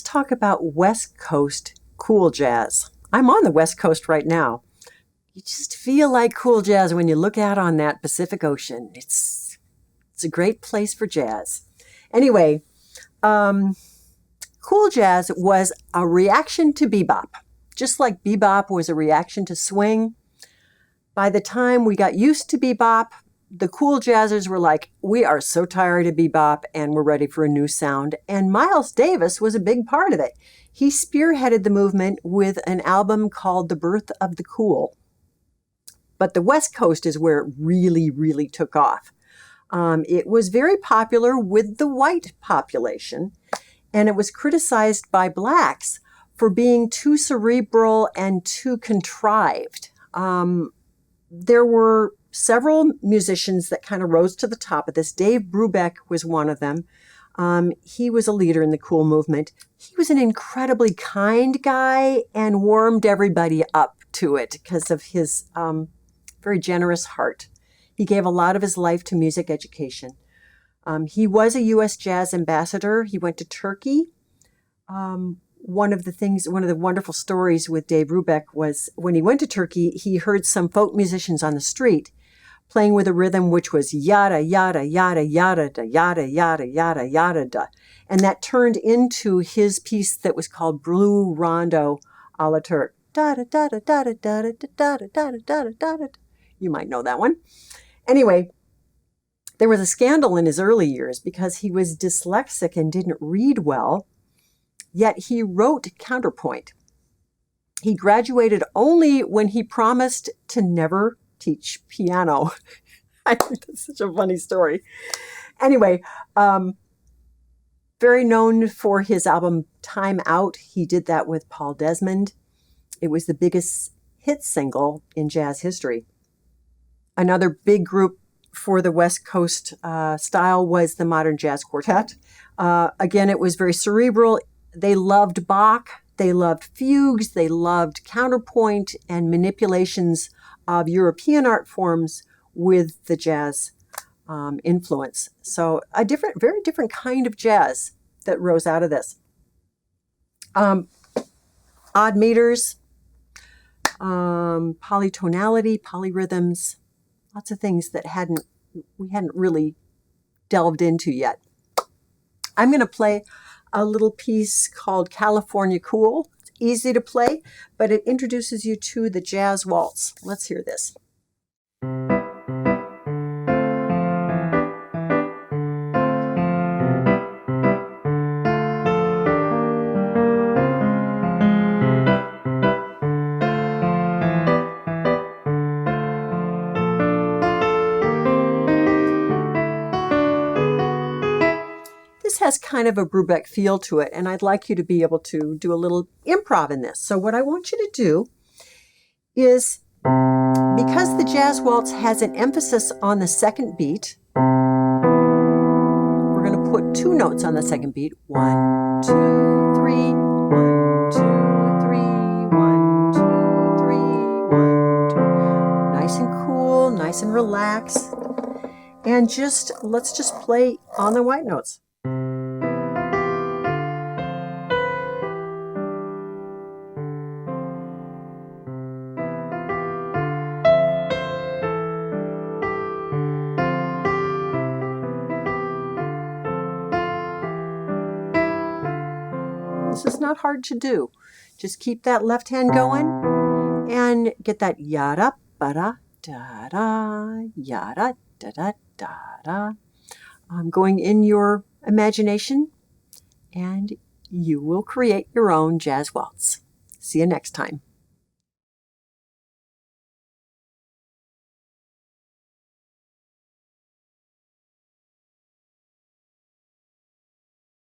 talk about West Coast cool jazz. I'm on the West Coast right now. You just feel like cool jazz when you look out on that Pacific Ocean. It's a great place for jazz. Anyway, cool jazz was a reaction to bebop. Just like bebop was a reaction to swing. By the time we got used to bebop, the cool jazzers were like, we are so tired of bebop and we're ready for a new sound. And Miles Davis was a big part of it. He spearheaded the movement with an album called The Birth of the Cool. But the West Coast is where it really, really took off. It was very popular with the white population, and it was criticized by blacks for being too cerebral and too contrived. There were several musicians that kind of rose to the top of this. Dave Brubeck was one of them. He was a leader in the cool movement. He was an incredibly kind guy and warmed everybody up to it because of his very generous heart. He gave a lot of his life to music education. He was a U.S. jazz ambassador. He went to Turkey. One of the wonderful stories with Dave Brubeck was when he went to Turkey, he heard some folk musicians on the street playing with a rhythm which was yada, yada, yada, yada, da, yada, yada, yada, yada, da. And that turned into his piece that was called Blue Rondo a la Turk. Da, da, da, da, da, da, da, da, da, da, da, da, da. You might know that one. Anyway, there was a scandal in his early years because he was dyslexic and didn't read well, yet he wrote counterpoint. He graduated only when he promised to never teach piano. I think that's such a funny story. Anyway, very known for his album Time Out. He did that with Paul Desmond. It was the biggest hit single in jazz history. Another big group for the West Coast style was the Modern Jazz Quartet. Again, it was very cerebral. They loved Bach. They loved fugues. They loved counterpoint and manipulations of European art forms with the jazz influence. So a very different kind of jazz that rose out of this. Odd meters, polytonality, polyrhythms, lots of things that we hadn't really delved into yet. I'm going to play a little piece called California Cool. It's easy to play, but it introduces you to the jazz waltz. Let's hear this. Has kind of a Brubeck feel to it, and I'd like you to be able to do a little improv in this. So what I want you to do is, because the jazz waltz has an emphasis on the second beat, we're going to put two notes on the second beat. 1, 2, 3, 1, 2, 3, 1, 2, 3, 1, 2. Nice and cool, nice and relaxed. And let's just play on the white notes. This is not hard to do. Just keep that left hand going and get that yada, ba-da, da-da, yada, da-da, da-da. Going in your imagination, and you will create your own jazz waltz. See you next time.